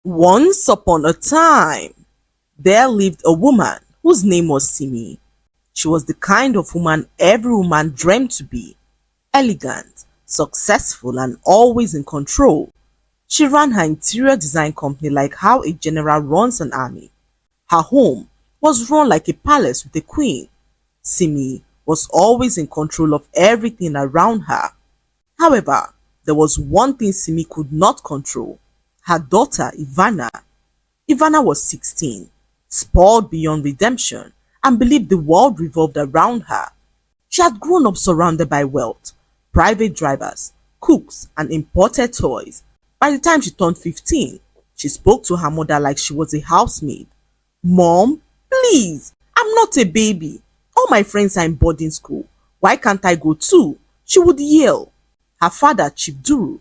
Once upon a time, there lived a woman whose name was Simi. She was the kind of woman every woman dreamed to be: elegant, successful, and always in control. She ran her interior design company like how a general runs an army. Her home was run like a palace with a queen. Simi was always in control of everything around her. However, there was one thing Simi could not control: her daughter Ivana. Ivana was 16, spoiled beyond redemption, and believed the world revolved around her. She had grown up surrounded by wealth, private drivers, cooks, and imported toys. By the time she turned 15, she spoke to her mother like she was a housemaid. "Mom, please, I'm not a baby. All my friends are in boarding school. Why can't I go too?" she would yell. Her father, Chief Duru,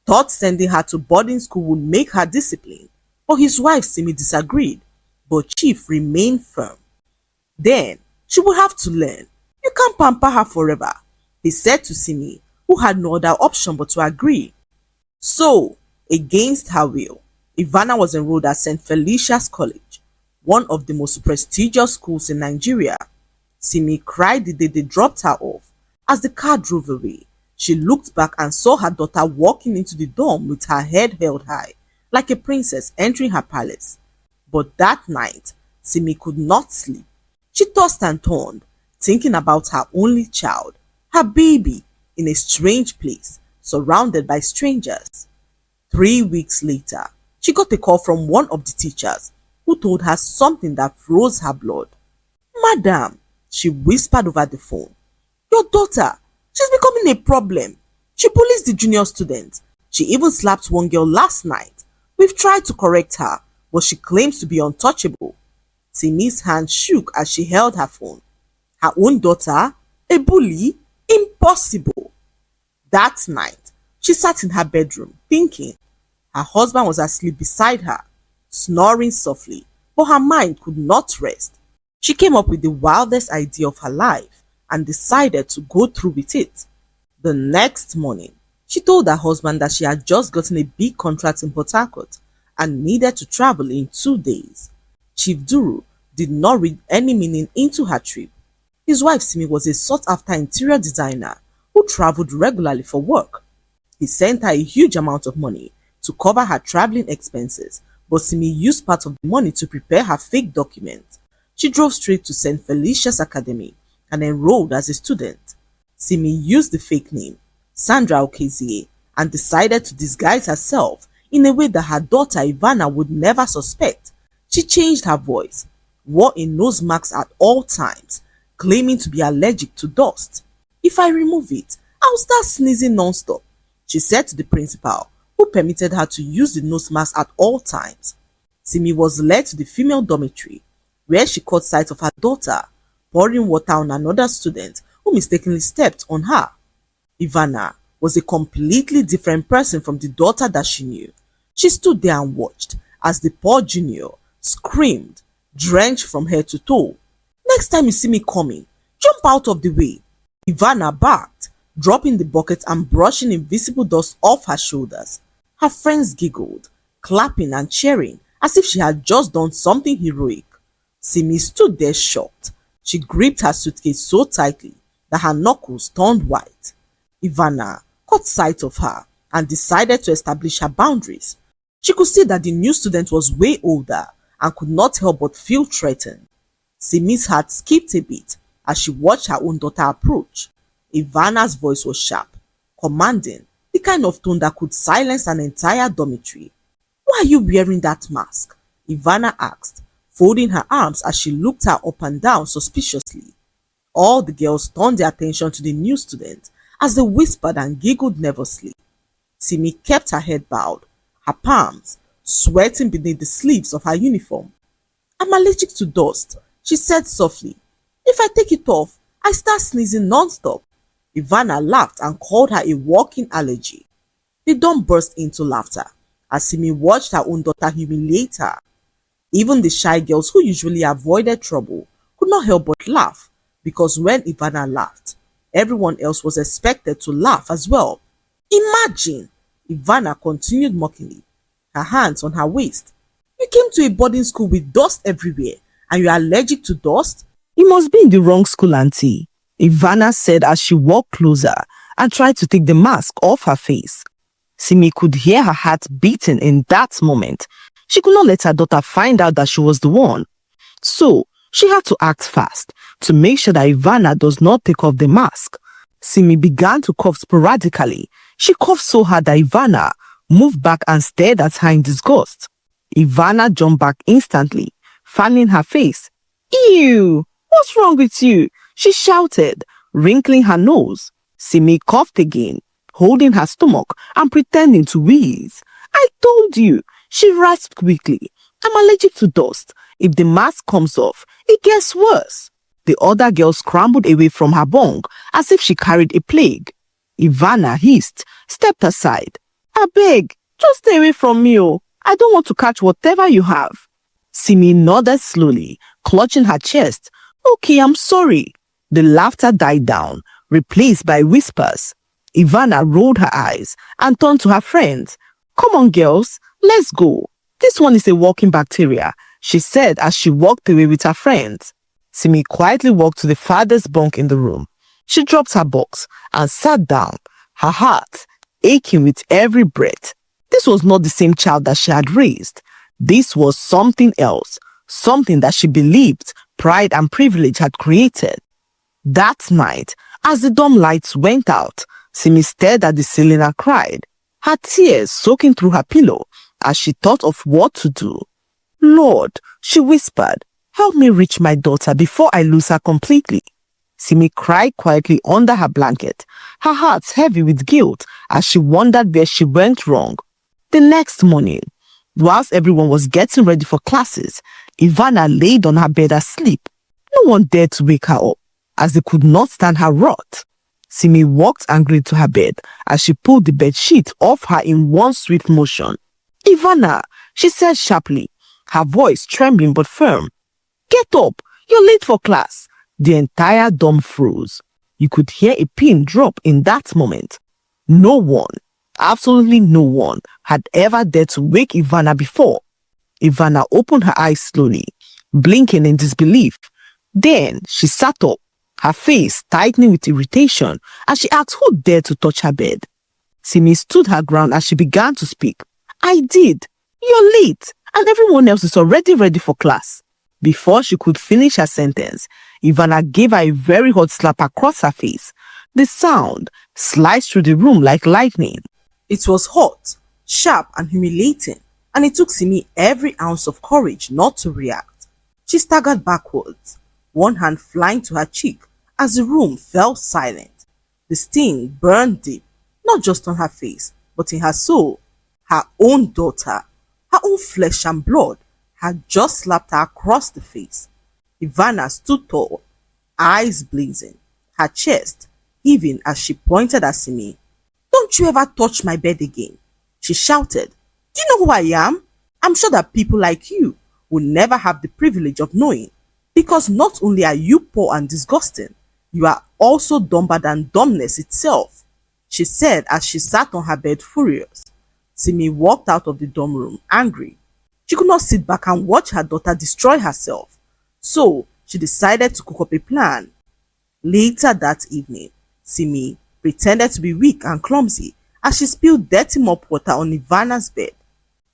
thought sending her to boarding school would make her disciplined, but his wife Simi disagreed. But Chief remained firm. Then she would have to learn. "You can't pamper her forever," he said to Simi, who had no other option but to agree. So, against her will, Ivana was enrolled at St. Felicia's College, one of the most prestigious schools in Nigeria. Simi cried the day they dropped her off. As the car drove away, she looked back and saw her daughter walking into the dorm with her head held high, like a princess entering her palace. But that night, Simi could not sleep. She tossed and turned, thinking about her only child, her baby, in a strange place, surrounded by strangers. 3 weeks later, she got a call from one of the teachers, who told her something that froze her blood. "Madam," she whispered over the phone, "your daughter, she's becoming a problem. She bullies the junior students. She even slapped one girl last night. We've tried to correct her, but she claims to be untouchable." Simi's hand shook as she held her phone. Her own daughter? A bully? Impossible! That night, she sat in her bedroom, thinking. Her husband was asleep beside her, snoring softly, but her mind could not rest. She came up with the wildest idea of her life and decided to go through with it. The next morning, she told her husband that she had just gotten a big contract in Port Harcourt and needed to travel in 2 days. Chief Duru did not read any meaning into her trip. His wife Simi was a sought-after interior designer who traveled regularly for work. He sent her a huge amount of money to cover her traveling expenses, but Simi used part of the money to prepare her fake document. She drove straight to St. Felicia's Academy and enrolled as a student. Simi used the fake name, Sandra Okezie, and decided to disguise herself in a way that her daughter Ivana would never suspect. She changed her voice, wore a nose mask at all times, claiming to be allergic to dust. "If I remove it, I'll start sneezing non-stop," she said to the principal, who permitted her to use the nose mask at all times. Simi was led to the female dormitory, where she caught sight of her daughter pouring water on another student who mistakenly stepped on her. Ivana was a completely different person from the daughter that she knew. She stood there and watched as the poor junior screamed, drenched from head to toe. "Next time you see me coming, jump out of the way," Ivana barked, dropping the bucket and brushing invisible dust off her shoulders. Her friends giggled, clapping and cheering as if she had just done something heroic. Simi stood there shocked. She gripped her suitcase so tightly that her knuckles turned white. Ivana caught sight of her and decided to establish her boundaries. She could see that the new student was way older and could not help but feel threatened. Simi's heart skipped a beat as she watched her own daughter approach. Ivana's voice was sharp, commanding, the kind of tone that could silence an entire dormitory. "Why are you wearing that mask?" Ivana asked, folding her arms as she looked her up and down suspiciously. All the girls turned their attention to the new student as they whispered and giggled nervously. Simi kept her head bowed, her palms sweating beneath the sleeves of her uniform. "I'm allergic to dust," she said softly. "If I take it off, I start sneezing non-stop." Ivana laughed and called her a walking allergy. They don't burst into laughter as Simi watched her own daughter humiliate her. Even the shy girls who usually avoided trouble could not help but laugh, because when Ivana laughed, everyone else was expected to laugh as well. "Imagine," Ivana continued mockingly, her hands on her waist. You came to a boarding school with dust everywhere and you are allergic to dust? You must be in the wrong school, Auntie, Ivana said as she walked closer and tried to take the mask off her face. Simi could hear her heart beating in that moment. She could not let her daughter find out that she was the one. So, she had to act fast to make sure that Ivana does not take off the mask. Simi began to cough sporadically. She coughed so hard that Ivana moved back and stared at her in disgust. Ivana jumped back instantly, fanning her face. Ew! What's wrong with you? She shouted, wrinkling her nose. Simi coughed again, holding her stomach and pretending to wheeze. I told you, she rasped quickly. I'm allergic to dust. If the mask comes off, it gets worse. The other girl scrambled away from her bunk as if she carried a plague. Ivana hissed, stepped aside. I beg, just stay away from me. Oh. I don't want to catch whatever you have. Simi nodded slowly, clutching her chest. Okay, I'm sorry. The laughter died down, replaced by whispers. Ivana rolled her eyes and turned to her friends. Come on, girls, let's go. This one is a walking bacteria, she said as she walked away with her friends. Simi quietly walked to the farthest bunk in the room. She dropped her box and sat down, her heart aching with every breath. This was not the same child that she had raised. This was something else, something that she believed pride and privilege had created. That night, as the dorm lights went out, Simi stared at the ceiling and cried, her tears soaking through her pillow as she thought of what to do. Lord, she whispered, help me reach my daughter before I lose her completely. Simi cried quietly under her blanket, her heart heavy with guilt as she wondered where she went wrong. The next morning, whilst everyone was getting ready for classes, Ivana laid on her bed asleep. No one dared to wake her up, as they could not stand her wrath. Simi walked angrily to her bed as she pulled the bed sheet off her in one swift motion. Ivana, she said sharply, her voice trembling but firm. Get up, you're late for class. The entire dorm froze. You could hear a pin drop in that moment. No one, absolutely no one, had ever dared to wake Ivana before. Ivana opened her eyes slowly, blinking in disbelief. Then she sat up, her face tightening with irritation as she asked who dared to touch her bed. Simi stood her ground as she began to speak. I did. You're late and everyone else is already ready for class. Before she could finish her sentence, Ivana gave her a very hot slap across her face. The sound sliced through the room like lightning. It was hot, sharp and humiliating, and it took Simi every ounce of courage not to react. She staggered backwards, one hand flying to her cheek as the room fell silent. The sting burned deep, not just on her face, but in her soul. Her own daughter, her own flesh and blood, had just slapped her across the face. Ivana stood tall, eyes blazing, her chest heaving as she pointed at Simi. Don't you ever touch my bed again, she shouted. Do you know who I am? I'm sure that people like you will never have the privilege of knowing, because not only are you poor and disgusting, you are also dumber than dumbness itself, she said as she sat on her bed furious. Simi walked out of the dorm room angry. She could not sit back and watch her daughter destroy herself, so she decided to cook up a plan. Later that evening, Simi pretended to be weak and clumsy as she spilled dirty mop water on Ivana's bed.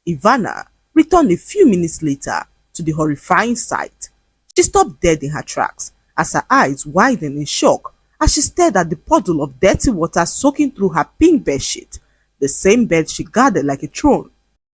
Ivana returned a few minutes later to the horrifying sight. She stopped dead in her tracks as her eyes widened in shock as she stared at the puddle of dirty water soaking through her pink bedsheet, the same bed she guarded like a throne.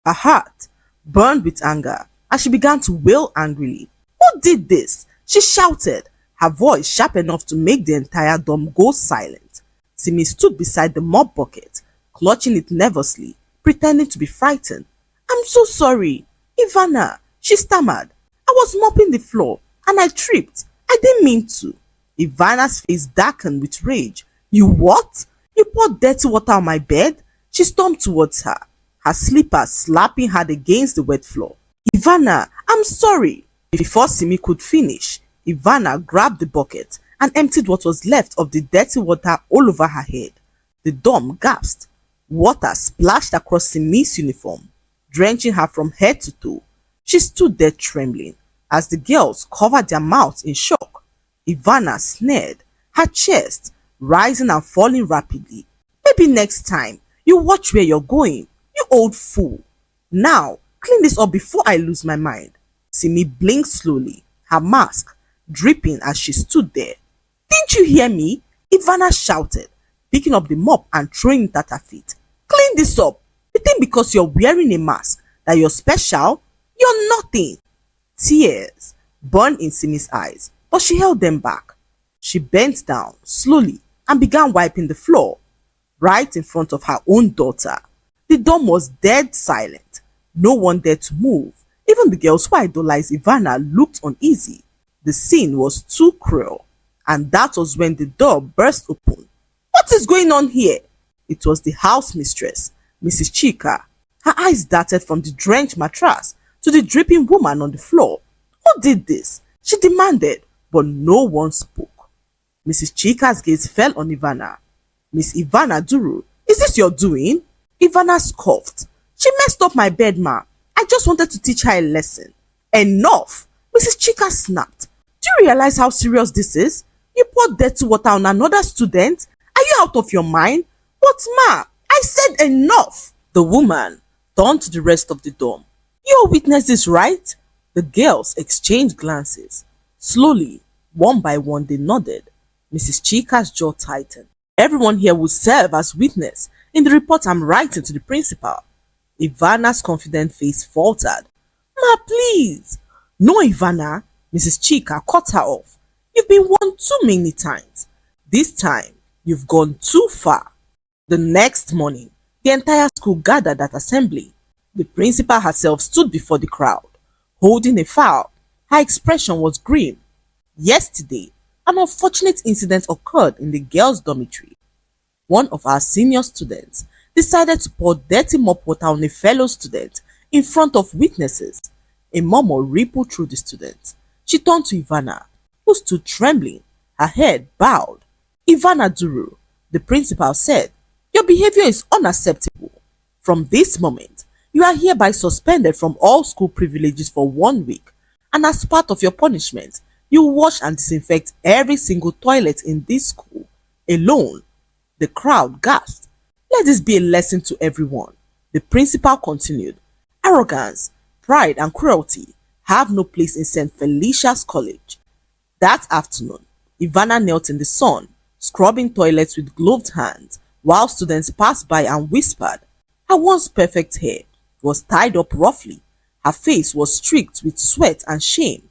Her heart burned with anger as she began to wail angrily. Who did this? She shouted, her voice sharp enough to make the entire dorm go silent. Simi stood beside the mop bucket, clutching it nervously, pretending to be frightened. I'm so sorry, Ivana, she stammered. I was mopping the floor and I tripped. I didn't mean to. Ivana's face darkened with rage. You what? You poured dirty water on my bed? She stormed towards her, her slippers slapping hard against the wet floor. Ivana, I'm sorry. Before Simi could finish, Ivana grabbed the bucket and emptied what was left of the dirty water all over her head. The dorm gasped. Water splashed across Simi's uniform, drenching her from head to toe. She stood there trembling as the girls covered their mouths in shock. Ivana sneered, her chest rising and falling rapidly. Maybe next time you watch where you're going, you old fool. Now, clean this up before I lose my mind. Simi blinked slowly, her mask dripping as she stood there. Didn't you hear me? Ivana shouted, picking up the mop and throwing it at her feet. Clean this up. You think because you're wearing a mask that you're special? You're nothing. Tears burned in Simi's eyes, but she held them back. She bent down slowly and began wiping the floor right in front of her own daughter. The dorm was dead silent. No one dared to move. Even the girls who idolized Ivana looked uneasy. The scene was too cruel, and that was when the door burst open. What is going on here? It was the house mistress, Mrs. Chika. Her eyes darted from the drenched mattress to the dripping woman on the floor. Who did this? She demanded, but no one spoke. Mrs. Chika's gaze fell on Ivana. Miss Ivana Duru, is this your doing? Ivana scoffed. She messed up my bed, ma. I just wanted to teach her a lesson. Enough! Mrs. Chika snapped. Do you realize how serious this is? You poured dirty water on another student? Are you out of your mind? But ma, I said enough! The woman turned to the rest of the dorm. You're witnesses, right? The girls exchanged glances. Slowly, one by one, they nodded. Mrs. Chika's jaw tightened. Everyone here will serve as witness in the report I'm writing to the principal. Ivana's confident face faltered. Ma, please. No, Ivana. Mrs. Chika cut her off. You've been warned too many times. This time, you've gone too far. The next morning, the entire school gathered at assembly. The principal herself stood before the crowd, holding a file. Her expression was grim. Yesterday, an unfortunate incident occurred in the girls' dormitory. One of our senior students decided to pour dirty mop water on a fellow student in front of witnesses. A murmur rippled through the students. She turned to Ivana, who stood trembling, her head bowed. Ivana Duru, the principal said, your behavior is unacceptable. From this moment, you are hereby suspended from all school privileges for 1 week, and as part of your punishment, you wash and disinfect every single toilet in this school alone. The crowd gasped. Let this be a lesson to everyone. The principal continued. Arrogance, pride and cruelty have no place in St. Felicia's College. That afternoon, Ivana knelt in the sun, scrubbing toilets with gloved hands, while students passed by and whispered. Her once perfect hair was tied up roughly. Her face was streaked with sweat and shame.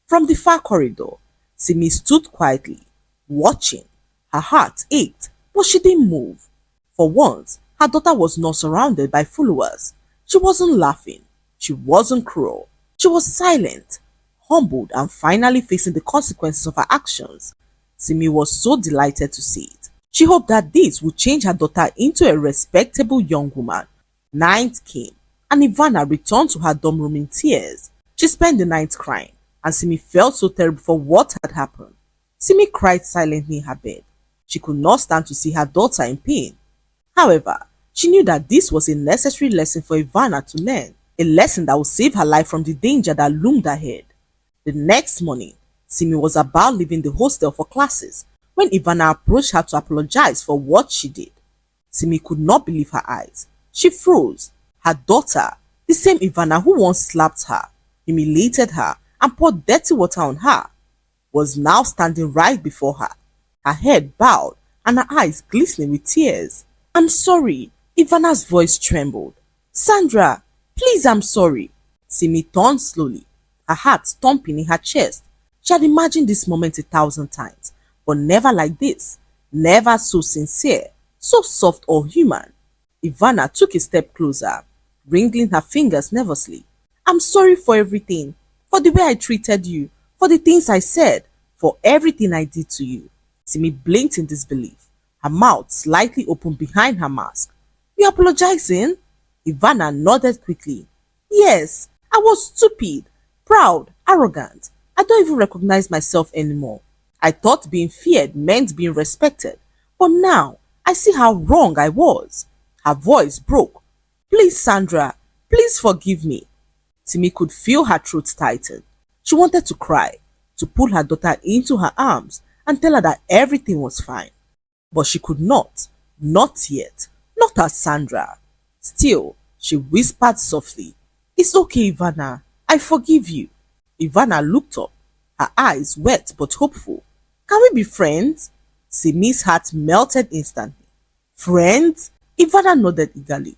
From the far corridor, Simi stood quietly, watching. Her heart ached, but she didn't move. For once, her daughter was not surrounded by followers. She wasn't laughing. She wasn't cruel. She was silent, humbled, and finally facing the consequences of her actions. Simi was so delighted to see it. She hoped that this would change her daughter into a respectable young woman. Night came, and Ivana returned to her dorm room in tears. She spent the night crying, and Simi felt so terrible for what had happened. Simi cried silently in her bed. She could not stand to see her daughter in pain. However, she knew that this was a necessary lesson for Ivana to learn, a lesson that would save her life from the danger that loomed ahead. The next morning, Simi was about leaving the hostel for classes when Ivana approached her to apologize for what she did. Simi could not believe her eyes. She froze. Her daughter, the same Ivana who once slapped her, humiliated her, and poured dirty water on her, was now standing right before her, her head bowed and her eyes glistening with tears. I'm sorry. Ivana's voice trembled. Sandra, please, I'm sorry. Simi turned slowly, her heart thumping in her chest. She had imagined this moment 1,000 times, but never like this, never so sincere, so soft or human. Ivana took a step closer, wrinkling her fingers nervously. I'm sorry for everything, for the way I treated you, for the things I said, for everything I did to you. Simi blinked in disbelief, her mouth slightly open behind her mask. You apologizing? Ivana nodded quickly. Yes, I was stupid, proud, arrogant. I don't even recognize myself anymore. I thought being feared meant being respected, but now I see how wrong I was. Her voice broke. Please, Sandra, Please forgive me. Simi could feel her throat tighten. She wanted to cry, to pull her daughter into her arms and tell her that everything was fine. But she could not. Not yet. Not as Sandra. Still, she whispered softly, "It's okay, Ivana. I forgive you." Ivana looked up, her eyes wet but hopeful. "Can we be friends?" Simi's heart melted instantly. "Friends?" Ivana nodded eagerly.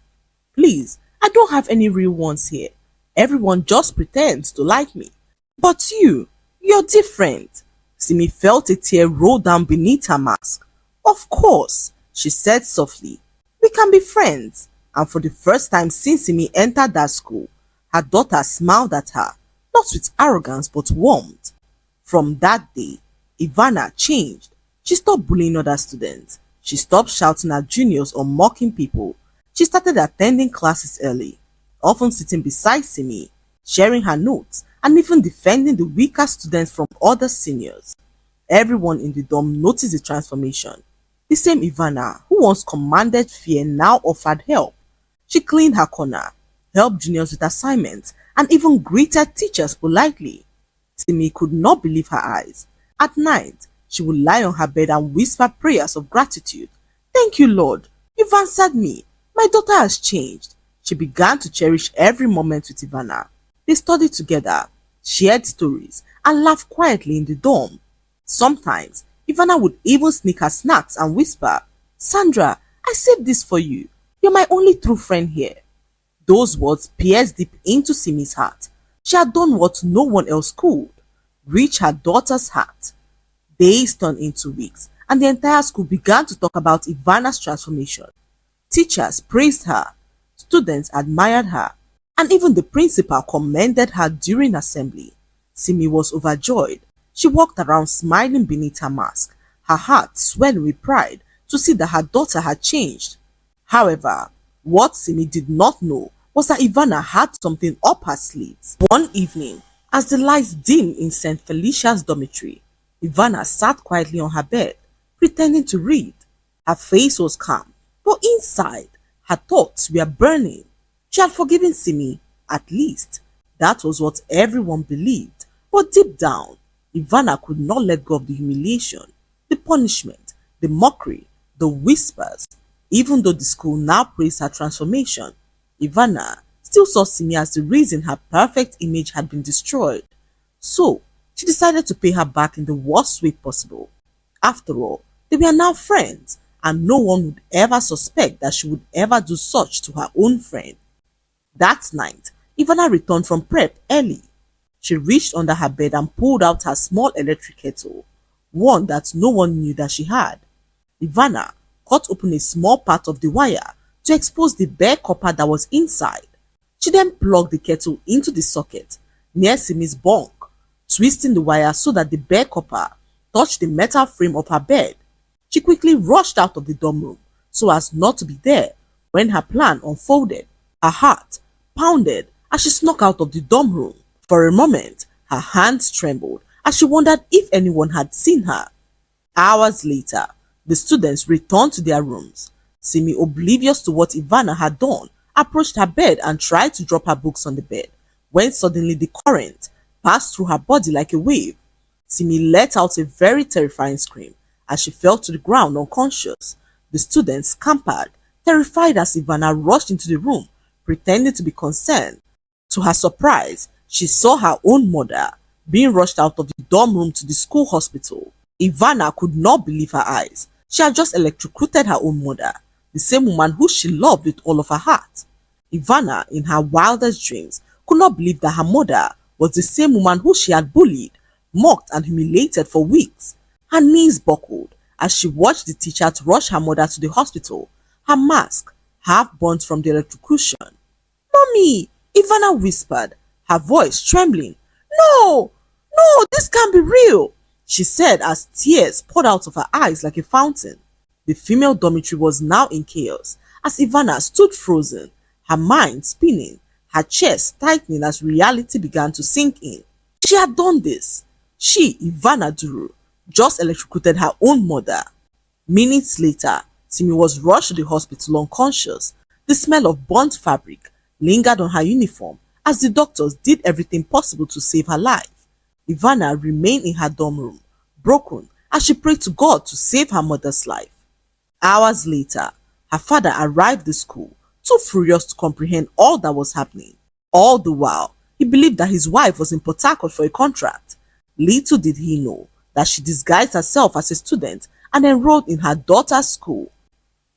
"Please, I don't have any real ones here. Everyone just pretends to like me. But you're different." Simi felt a tear roll down beneath her mask. "Of course," she said softly. "We can be friends." And for the first time since Simi entered that school, her daughter smiled at her, not with arrogance but warmth. From that day, Ivana changed. She stopped bullying other students. She stopped shouting at juniors or mocking people. She started attending classes early, often sitting beside Simi, sharing her notes, and even defending the weaker students from other seniors. Everyone in the dorm noticed the transformation. The same Ivana, who once commanded fear, now offered help. She cleaned her corner, helped juniors with assignments, and even greeted teachers politely. Simi could not believe her eyes. At night, she would lie on her bed and whisper prayers of gratitude. "Thank you, Lord. You've answered me. My daughter has changed." She began to cherish every moment with Ivana. They studied together, shared stories, and laughed quietly in the dorm. Sometimes, Ivana would even sneak her snacks and whisper, "Sandra, I saved this for you. You're my only true friend here." Those words pierced deep into Simi's heart. She had done what no one else could, reach her daughter's heart. Days turned into weeks, and the entire school began to talk about Ivana's transformation. Teachers praised her, students admired her, and even the principal commended her during assembly. Simi was overjoyed. She walked around smiling beneath her mask, her heart swelling with pride to see that her daughter had changed. However, what Simi did not know was that Ivana had something up her sleeves. One evening, as the lights dimmed in St. Felicia's dormitory, Ivana sat quietly on her bed, pretending to read. Her face was calm, but inside, her thoughts were burning. She had forgiven Simi, at least. That was what everyone believed. But deep down, Ivana could not let go of the humiliation, the punishment, the mockery, the whispers. Even though the school now praised her transformation, Ivana still saw Simi as the reason her perfect image had been destroyed. So, she decided to pay her back in the worst way possible. After all, they were now friends, and no one would ever suspect that she would ever do such to her own friend. That night, Ivana returned from prep early. She reached under her bed and pulled out her small electric kettle, one that no one knew that she had. Ivana cut open a small part of the wire to expose the bare copper that was inside. She then plugged the kettle into the socket near Simi's bunk, twisting the wire so that the bare copper touched the metal frame of her bed. She quickly rushed out of the dorm room so as not to be there when her plan unfolded. Her heart pounded as she snuck out of the dorm room. For a moment, her hands trembled as she wondered if anyone had seen her. Hours later, the students returned to their rooms. Simi, oblivious to what Ivana had done, approached her bed and tried to drop her books on the bed, when suddenly the current passed through her body like a wave. Simi let out a very terrifying scream as she fell to the ground unconscious. The students scampered, terrified as Ivana rushed into the room, pretending to be concerned. To her surprise, she saw her own mother being rushed out of the dorm room to the school hospital. Ivana could not believe her eyes. She had just electrocuted her own mother, the same woman who she loved with all of her heart. Ivana, in her wildest dreams, could not believe that her mother was the same woman who she had bullied, mocked, and humiliated for weeks. Her knees buckled as she watched the teacher rush her mother to the hospital, her mask half burnt from the electrocution. "Mommy!" Ivana whispered, her voice trembling. "No! No, this can't be real!" she said as tears poured out of her eyes like a fountain. The female dormitory was now in chaos as Ivana stood frozen, her mind spinning, her chest tightening as reality began to sink in. She had done this. She, Ivana Duru, just electrocuted her own mother. Minutes later, Simi was rushed to the hospital unconscious. The smell of burnt fabric, lingered on her uniform as the doctors did everything possible to save her life. Ivana remained in her dorm room, broken, as she prayed to God to save her mother's life. Hours later, her father arrived at school, too furious to comprehend all that was happening. All the while, he believed that his wife was in Port Harcourt for a contract. Little did he know that she disguised herself as a student and enrolled in her daughter's school.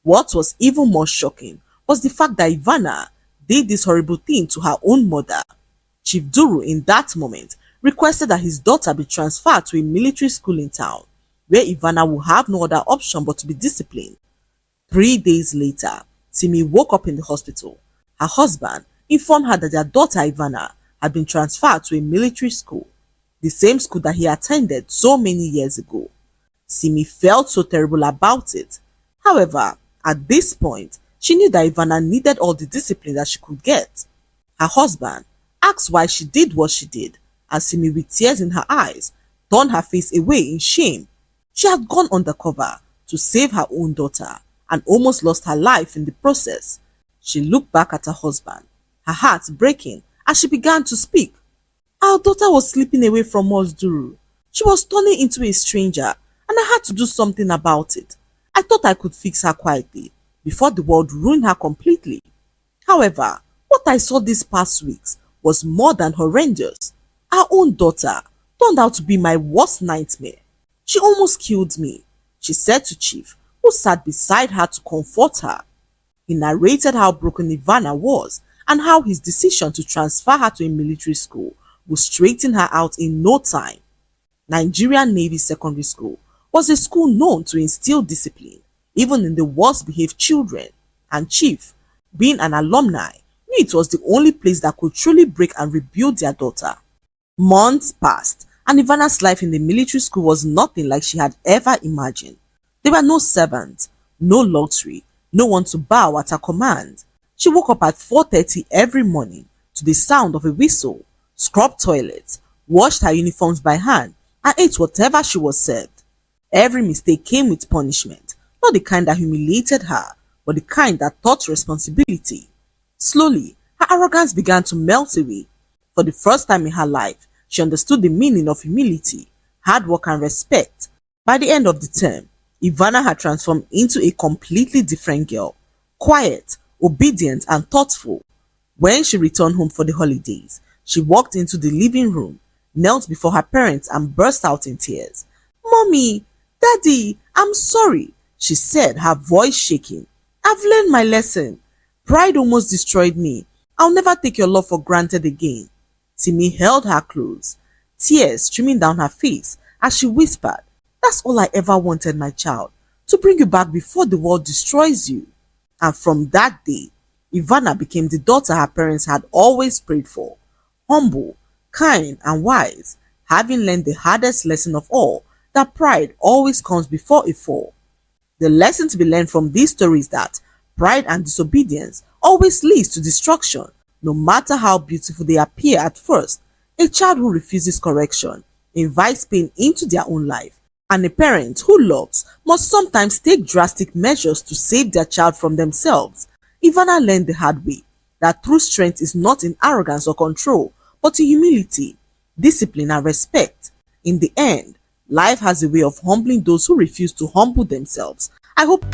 What was even more shocking was the fact that Ivana did this horrible thing to her own mother. Chief Duru in that moment requested that his daughter be transferred to a military school in town, where Ivana would have no other option but to be disciplined. 3 days later, Simi woke up in the hospital. Her husband informed her that their daughter Ivana had been transferred to a military school, the same school that he attended so many years ago. Simi felt so terrible about it. However, at this point, she knew that Ivana needed all the discipline that she could get. Her husband asked why she did what she did, and Simi, with tears in her eyes, turned her face away in shame. She had gone undercover to save her own daughter and almost lost her life in the process. She looked back at her husband, her heart breaking as she began to speak. Our daughter was slipping away from us, Duru. She was turning into a stranger, and I had to do something about it. I thought I could fix her quietly before the world ruined her completely. However, what I saw these past weeks was more than horrendous. Our own daughter turned out to be my worst nightmare. She almost killed me, she said to Chief, who sat beside her to comfort her. He narrated how broken Ivana was and how his decision to transfer her to a military school would straighten her out in no time. Nigerian Navy Secondary School was a school known to instill discipline, even in the worst behaved children, and Chief, being an alumni, knew it was the only place that could truly break and rebuild their daughter. Months passed, and Ivana's life in the military school was nothing like she had ever imagined. There were no servants, no luxury, no one to bow at her command. She woke up at 4:30 every morning to the sound of a whistle, scrubbed toilets, washed her uniforms by hand, and ate whatever she was served. Every mistake came with punishment, not the kind that humiliated her, but the kind that taught responsibility. Slowly, her arrogance began to melt away. For the first time in her life, she understood the meaning of humility, hard work, and respect. By the end of the term, Ivana had transformed into a completely different girl, quiet, obedient, and thoughtful. When she returned home for the holidays, she walked into the living room, knelt before her parents, and burst out in tears. "Mommy, Daddy, I'm sorry," she said, her voice shaking. "I've learned my lesson. Pride almost destroyed me. I'll never take your love for granted again." Simi held her close, tears streaming down her face as she whispered, "That's all I ever wanted, my child, to bring you back before the world destroys you." And from that day, Ivana became the daughter her parents had always prayed for, humble, kind, and wise, having learned the hardest lesson of all, that pride always comes before a fall. The lesson to be learned from this story is that pride and disobedience always leads to destruction, no matter how beautiful they appear at first. A child who refuses correction invites pain into their own life, and a parent who loves must sometimes take drastic measures to save their child from themselves. Ivana learned the hard way that true strength is not in arrogance or control, but in humility, discipline, and respect. In the end, life has a way of humbling those who refuse to humble themselves. I hope